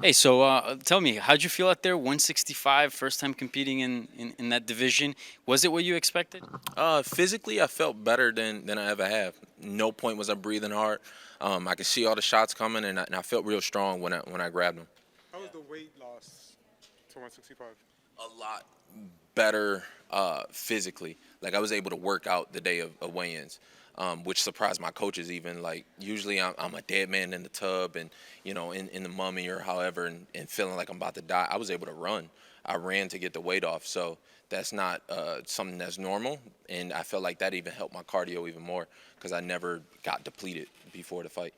Hey, so tell me, how'd you feel out there? 165, first time competing in that division. Was it what you expected? Physically, I felt better than I ever have. No point was I breathing hard. I could see all the shots coming, and I felt real strong when I grabbed them. How was the weight loss to 165? A lot better physically. Like I was able to work out the day of weigh-ins, which surprised my coaches. Even like usually I'm a dead man in the tub and in the mummy or however, and feeling like I'm about to die. I was able to run. I ran to get the weight off. So that's not something that's normal, and I felt like that even helped my cardio even more because I never got depleted before the fight.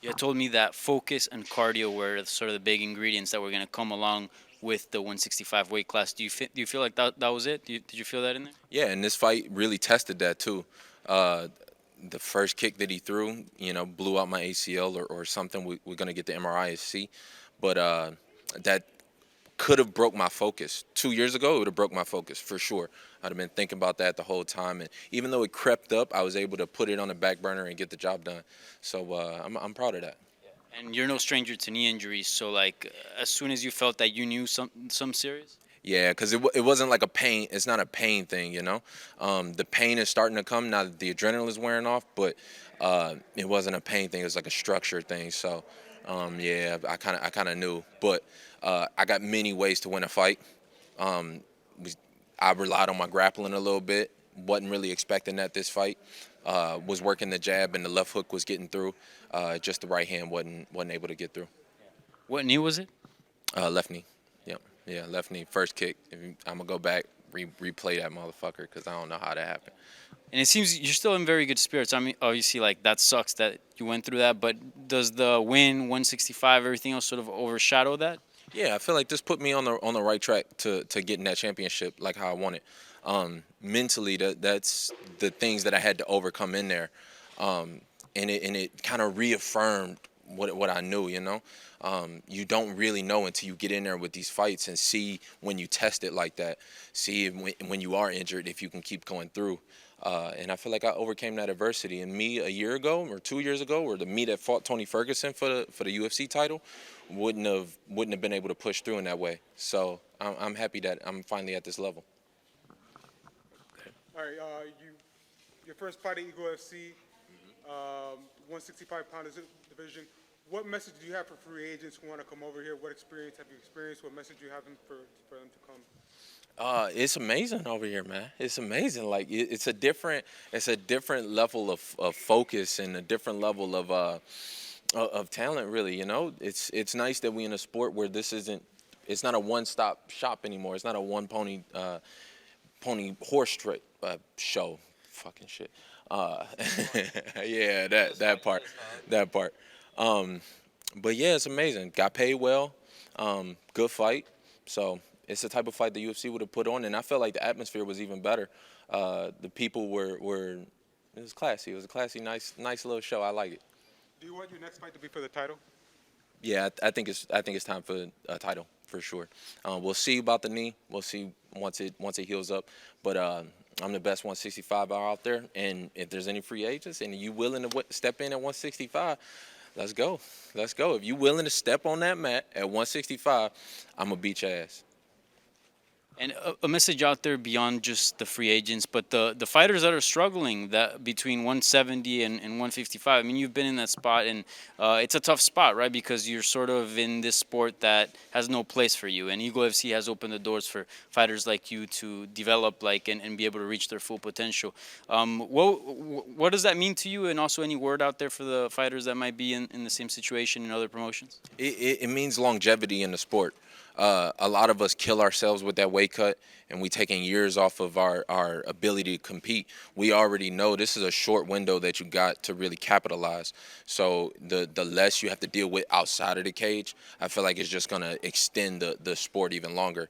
You had told me that focus and cardio were sort of the big ingredients that were going to come along with the 165 weight class. Do you feel like that was it? Did you feel that in there? Yeah, and this fight really tested that too. Uh, the first kick that he threw, blew out my ACL or something. We're gonna get the MRI to see, but that could have broke my focus. 2 years ago, it would have broke my focus for sure. I'd have been thinking about that the whole time, and even though it crept up, I was able to put it on the back burner and get the job done. So I'm proud of that. And you're no stranger to knee injuries, so like as soon as you felt that you knew some serious. Yeah, because it wasn't like a pain. It's not a pain thing. The pain is starting to come now that the adrenaline is wearing off, but it wasn't a pain thing. It was like a structure thing. So, yeah, I kind of knew, but I got many ways to win a fight. Um, we- I relied on my grappling a little bit. Wasn't really expecting that this fight. Was working the jab and the left hook was getting through. Just the right hand wasn't able to get through. What knee was it? Left knee. Yep. Yeah, left knee. First kick. I'm gonna go back, replay that motherfucker because I don't know how that happened. And it seems you're still in very good spirits. I mean, obviously, like that sucks that you went through that, but does the win 165, everything else, sort of overshadow that? Yeah, I feel like this put me on the right track to getting that championship like how I want it. Mentally, that's the things that I had to overcome in there, and it kind of reaffirmed what I knew. You don't really know until you get in there with these fights and see when you test it like that. See if when you are injured if you can keep going through. And I feel like I overcame that adversity. And me a year ago or 2 years ago, or the me that fought Tony Ferguson for the UFC title, wouldn't have been able to push through in that way. So I'm happy that I'm finally at this level. All right, your first fight at Eagle FC, 165 pound division. What message do you have for free agents who want to come over here? What experience have you experienced? What message do you have for them to come? It's amazing over here, man. It's amazing. Like it's a different level of focus and a different level of talent. Really, it's nice that we in a sport where this isn't. It's not a one-stop shop anymore. It's not a one pony horse show. Fucking shit. Uh, yeah, that part. Um, but yeah, it's amazing. Got paid well. Good fight. So it's the type of fight the UFC would have put on, and I felt like the atmosphere was even better. The people were it was classy. It was a classy, nice little show. I like it. Do you want your next fight to be for the title? Yeah, I think it's time for a title for sure. We'll see about the knee. We'll see once it heals up. But I'm the best 165 out there, and if there's any free agents and you willing to step in at 165, let's go. Let's go. If you willing to step on that mat at 165, I'm gonna beat your ass. And a message out there beyond just the free agents, but the fighters that are struggling that between 170 and 155. I mean, you've been in that spot, and it's a tough spot, right? Because you're sort of in this sport that has no place for you. And Eagle FC has opened the doors for fighters like you to develop, like, and be able to reach their full potential. What does that mean to you? And also, any word out there for the fighters that might be in the same situation in other promotions? It means longevity in the sport. A lot of us kill ourselves with that weight cut, and we taking years off of our ability to compete. We already know this is a short window that you got to really capitalize. So the less you have to deal with outside of the cage, I feel like it's just gonna extend the sport even longer.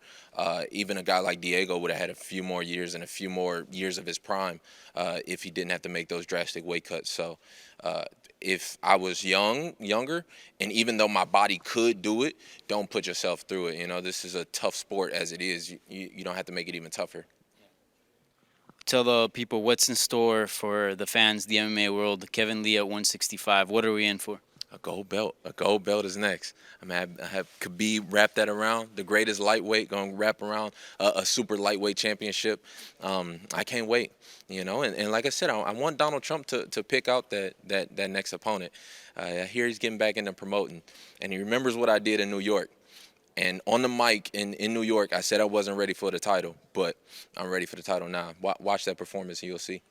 Even a guy like Diego would have had a few more years and a few more years of his prime if he didn't have to make those drastic weight cuts. So uh, if I was younger, and even though my body could do it, don't put yourself through it. This is a tough sport as it is. You don't have to make it even tougher. Tell the people what's in store for the fans, the MMA world. Kevin Lee at 165. What are we in for? A gold belt. A gold belt is next. I have Khabib wrap that around. The greatest lightweight going to wrap around a super lightweight championship. I can't wait. And like I said, I want Donald Trump to pick out that next opponent. I hear he's getting back into promoting, and he remembers what I did in New York. And on the mic in New York, I said I wasn't ready for the title, but I'm ready for the title now. Watch that performance, and you'll see.